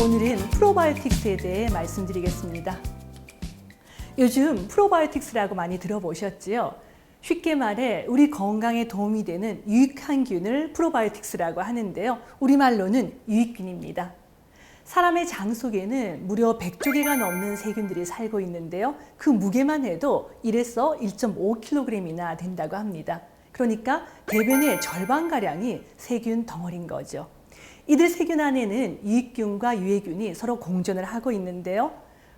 오늘은 프로바이오틱스에 대해 말씀드리겠습니다. 요즘 프로바이오틱스라고 많이 들어보셨지요? 쉽게 말해 우리 건강에 도움이 되는 유익한 균을 프로바이오틱스라고 하는데요. 우리말로는 유익균입니다. 사람의 장 속에는 무려 100조 개가 넘는 세균들이 살고 있는데요. 그 무게만 해도 1에서 1.5kg이나 된다고 합니다. 그러니까 대변의 절반가량이 세균 덩어리인 거죠. 이들 세균 안에는 유익균과 유해균이 서로 공존을 하고 있는데요.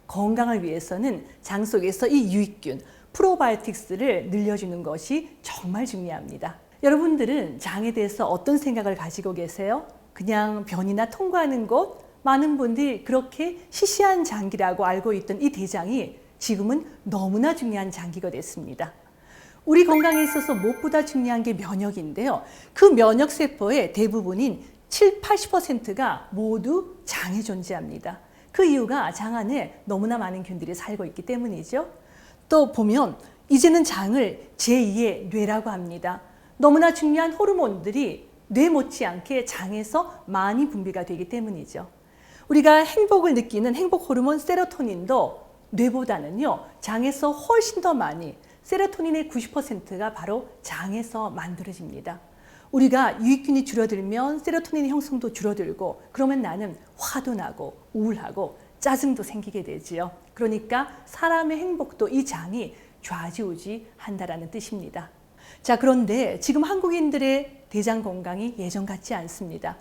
건강을 위해서는 장 속에서 이 유익균, 프로바이오틱스를 늘려주는 것이 정말 중요합니다. 여러분들은 장에 대해서 어떤 생각을 가지고 계세요? 그냥 변이나 통과하는 곳? 많은 분들이 그렇게 시시한 장기라고 알고 있던 이 대장이 지금은 너무나 중요한 장기가 됐습니다. 우리 건강에 있어서 무엇보다 중요한 게 면역인데요. 그 면역세포의 대부분인 80%가 모두 장에 존재합니다. 그 이유가 장 안에 너무나 많은 균들이 살고 있기 때문이죠. 또 보면 이제는 장을 제2의 뇌라고 합니다. 너무나 중요한 호르몬들이 뇌 못지않게 장에서 많이 분비가 되기 때문이죠. 우리가 행복을 느끼는 행복 호르몬 세로토닌도 뇌보다는요, 장에서 훨씬 더 많이, 세로토닌의 90%가 바로 장에서 만들어집니다. 우리가 유익균이 줄어들면 세로토닌 형성도 줄어들고, 그러면 나는 화도 나고 우울하고 짜증도 생기게 되지요. 그러니까 사람의 행복도 이 장이 좌지우지한다라는 뜻입니다. 자, 그런데 지금 한국인들의 대장 건강이 예전 같지 않습니다.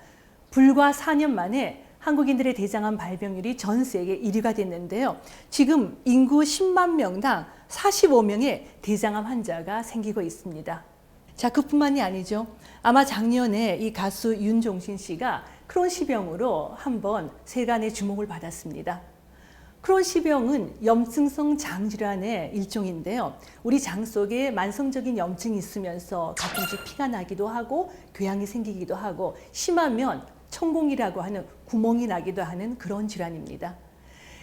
불과 4년 만에 한국인들의 대장암 발병률이 전 세계 1위가 됐는데요. 지금 인구 10만 명당 45명의 대장암 환자가 생기고 있습니다. 자, 그뿐만이 아니죠. 아마 작년에 이 가수 윤종신 씨가 크론시병으로 한번 세간의 주목을 받았습니다. 크론시병은 염증성 장질환의 일종인데요. 우리 장 속에 만성적인 염증이 있으면서 가끔씩 피가 나기도 하고 궤양이 생기기도 하고 심하면 천공이라고 하는 구멍이 나기도 하는 그런 질환입니다.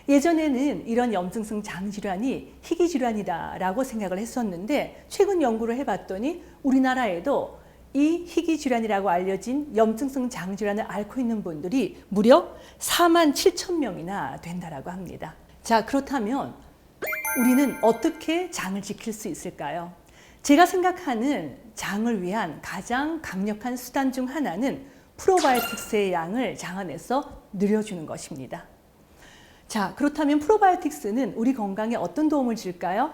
예전에는 이런 염증성 장질환이 희귀질환이다라고 생각을 했었는데 최근 연구를 해봤더니 우리나라에도 이 희귀질환이라고 알려진 염증성 장질환을 앓고 있는 분들이 무려 4만 7천 명이나 된다라고 합니다. 자, 그렇다면 우리는 어떻게 장을 지킬 수 있을까요? 제가 생각하는 장을 위한 가장 강력한 수단 중 하나는 프로바이오틱스의 양을 장 안에서 늘려주는 것입니다. 자, 그렇다면 프로바이오틱스는 우리 건강에 어떤 도움을 줄까요?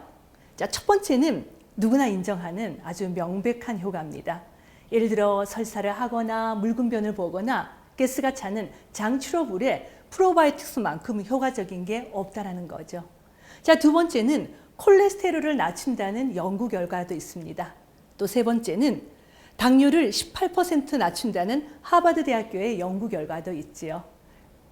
자, 첫 번째는 누구나 인정하는 아주 명백한 효과입니다. 예를 들어 설사를 하거나 묽은 변을 보거나 가스가 차는 장 출호물에 프로바이오틱스만큼 효과적인 게 없다라는 거죠. 자, 두 번째는 콜레스테롤을 낮춘다는 연구 결과도 있습니다. 또 세 번째는 당뇨를 18% 낮춘다는 하버드 대학교의 연구 결과도 있지요.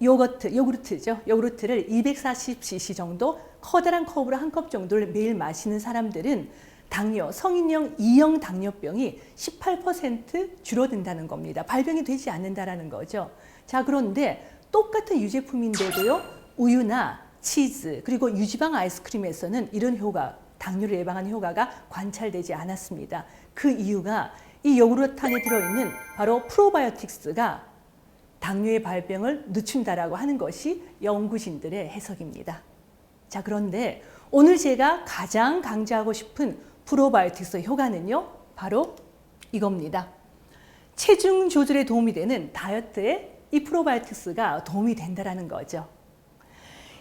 요구르트죠. 요구르트를 240cc 정도 커다란 컵으로 한 컵 정도를 매일 마시는 사람들은 당뇨, 성인용 2형 당뇨병이 18% 줄어든다는 겁니다. 발병이 되지 않는다라는 거죠. 자, 그런데 똑같은 유제품인데도요, 우유나 치즈 그리고 유지방 아이스크림에서는 이런 효과, 당뇨를 예방하는 효과가 관찰되지 않았습니다. 그 이유가 이 요구르트 안에 들어있는 바로 프로바이오틱스가 당뇨의 발병을 늦춘다라고 하는 것이 연구진들의 해석입니다. 자, 그런데 오늘 제가 가장 강조하고 싶은 프로바이오틱스 효과는요, 바로 이겁니다. 체중 조절에 도움이 되는 다이어트에 이 프로바이오틱스가 도움이 된다라는 거죠.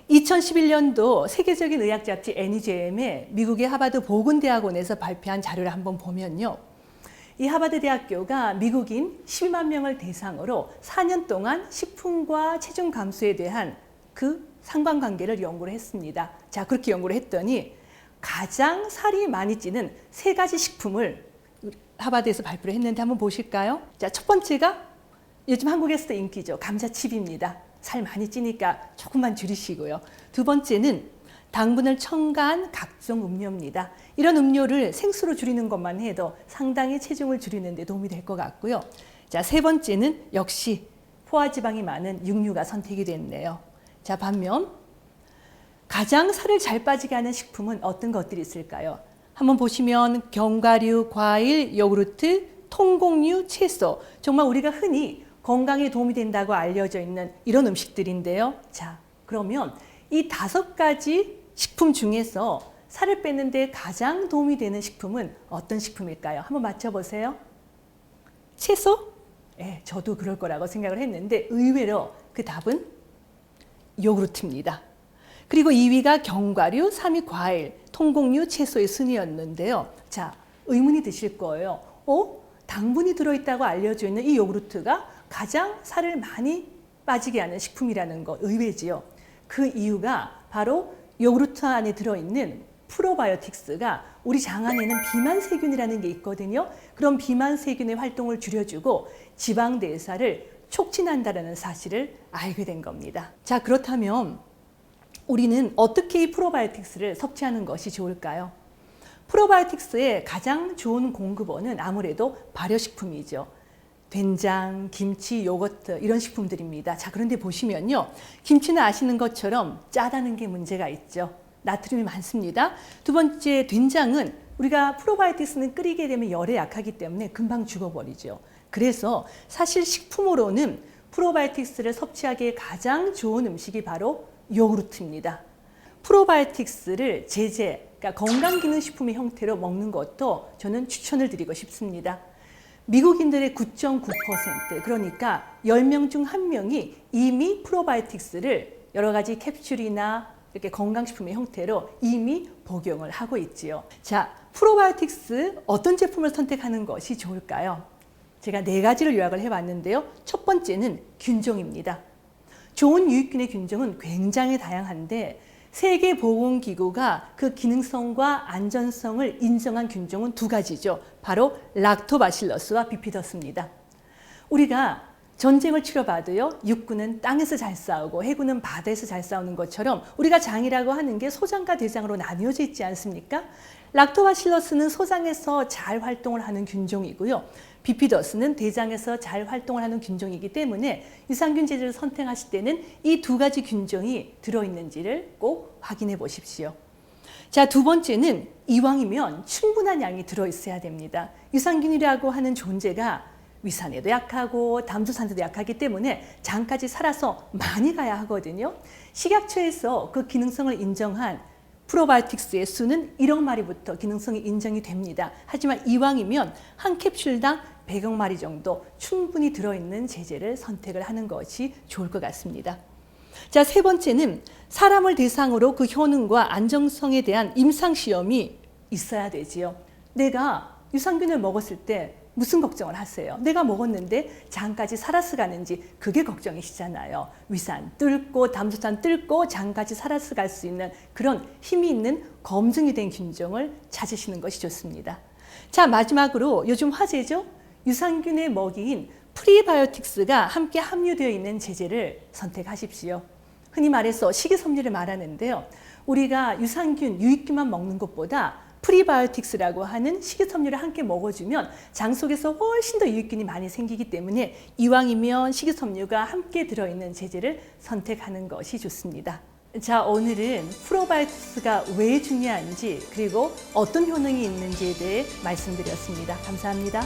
2011년도 세계적인 의학 잡지 NEJM에 미국의 하버드 보건대학원에서 발표한 자료를 한번 보면요. 이 하버드 대학교가 미국인 12만 명을 대상으로 4년 동안 식품과 체중 감소에 대한 그 상관관계를 연구를 했습니다. 자, 그렇게 연구를 했더니 가장 살이 많이 찌는 세 가지 식품을 하버드에서 발표를 했는데 한번 보실까요? 자, 첫 번째가 요즘 한국에서도 인기죠. 감자칩입니다. 살 많이 찌니까 조금만 줄이시고요. 두 번째는 당분을 첨가한 각종 음료입니다. 이런 음료를 생수로 줄이는 것만 해도 상당히 체중을 줄이는 데 도움이 될 것 같고요. 자, 세 번째는 역시 포화지방이 많은 육류가 선택이 됐네요. 자, 반면 가장 살을 잘 빠지게 하는 식품은 어떤 것들이 있을까요? 한번 보시면 견과류, 과일, 요구르트, 통곡류, 채소, 정말 우리가 흔히 건강에 도움이 된다고 알려져 있는 이런 음식들인데요. 자, 그러면 이 5가지 식품 중에서 살을 빼는 데 가장 도움이 되는 식품은 어떤 식품일까요? 한번 맞춰보세요. 채소? 네, 저도 그럴 거라고 생각을 했는데 의외로 그 답은 요구르트입니다. 그리고 2위가 견과류, 3위 과일, 통곡류, 채소의 순위였는데요. 자, 의문이 드실 거예요. 당분이 들어있다고 알려져 있는 이 요구르트가 가장 살을 많이 빠지게 하는 식품이라는 거 의외지요. 그 이유가 바로 요구르트 안에 들어있는 프로바이오틱스가 우리 장 안에는 비만세균이라는 게 있거든요. 그런 비만세균의 활동을 줄여주고 지방대사를 촉진한다는 사실을 알게 된 겁니다. 자, 그렇다면 우리는 어떻게 이 프로바이오틱스를 섭취하는 것이 좋을까요? 프로바이오틱스의 가장 좋은 공급원은 아무래도 발효식품이죠. 된장, 김치, 요거트 이런 식품들입니다. 자, 그런데 보시면요. 김치는 아시는 것처럼 짜다는 게 문제가 있죠. 나트륨이 많습니다. 두 번째, 된장은 우리가 프로바이오틱스는 끓이게 되면 열에 약하기 때문에 금방 죽어버리죠. 그래서 사실 식품으로는 프로바이오틱스를 섭취하기에 가장 좋은 음식이 바로 요구르트입니다. 프로바이오틱스를 제제, 그러니까 건강기능식품의 형태로 먹는 것도 저는 추천을 드리고 싶습니다. 미국인들의 9.9%, 그러니까 10명 중 1명이 이미 프로바이오틱스를 여러 가지 캡슐이나 이렇게 건강식품의 형태로 이미 복용을 하고 있지요. 자, 프로바이오틱스 어떤 제품을 선택하는 것이 좋을까요? 제가 4가지를 요약을 해봤는데요. 첫 번째는 균종입니다. 좋은 유익균의 균종은 굉장히 다양한데 세계보건기구가 그 기능성과 안전성을 인정한 균종은 2가지죠. 바로 락토바실러스와 비피더스입니다. 우리가 전쟁을 치러봐도요, 육군은 땅에서 잘 싸우고 해군은 바다에서 잘 싸우는 것처럼 우리가 장이라고 하는 게 소장과 대장으로 나뉘어져 있지 않습니까? 락토바실러스는 소장에서 잘 활동을 하는 균종이고요. 비피더스는 대장에서 잘 활동을 하는 균종이기 때문에 유산균 제제를 선택하실 때는 이 2가지 균종이 들어있는지를 꼭 확인해 보십시오. 자, 2번째는 이왕이면 충분한 양이 들어있어야 됩니다. 유산균이라고 하는 존재가 위산에도 약하고 담소산에도 약하기 때문에 장까지 살아서 많이 가야 하거든요. 식약처에서 그 기능성을 인정한 프로바이오틱스의 수는 1억 마리부터 기능성이 인정이 됩니다. 하지만 이왕이면 한 캡슐당 100억 마리 정도 충분히 들어있는 제제를 선택을 하는 것이 좋을 것 같습니다. 자, 3번째는 사람을 대상으로 그 효능과 안정성에 대한 임상시험이 있어야 되지요. 내가 유산균을 먹었을 때 무슨 걱정을 하세요? 내가 먹었는데 장까지 살아서 가는지 그게 걱정이시잖아요. 위산 뚫고 담소산 뚫고 장까지 살아서 갈 수 있는 그런 힘이 있는 검증이 된 균종을 찾으시는 것이 좋습니다. 자, 마지막으로 요즘 화제죠? 유산균의 먹이인 프리바이오틱스가 함께 함유되어 있는 제제를 선택하십시오. 흔히 말해서 식이섬유를 말하는데요. 우리가 유산균, 유익균만 먹는 것보다 프리바이오틱스라고 하는 식이섬유를 함께 먹어주면 장 속에서 훨씬 더 유익균이 많이 생기기 때문에 이왕이면 식이섬유가 함께 들어있는 제제를 선택하는 것이 좋습니다. 자, 오늘은 프로바이오틱스가 왜 중요한지 그리고 어떤 효능이 있는지에 대해 말씀드렸습니다. 감사합니다.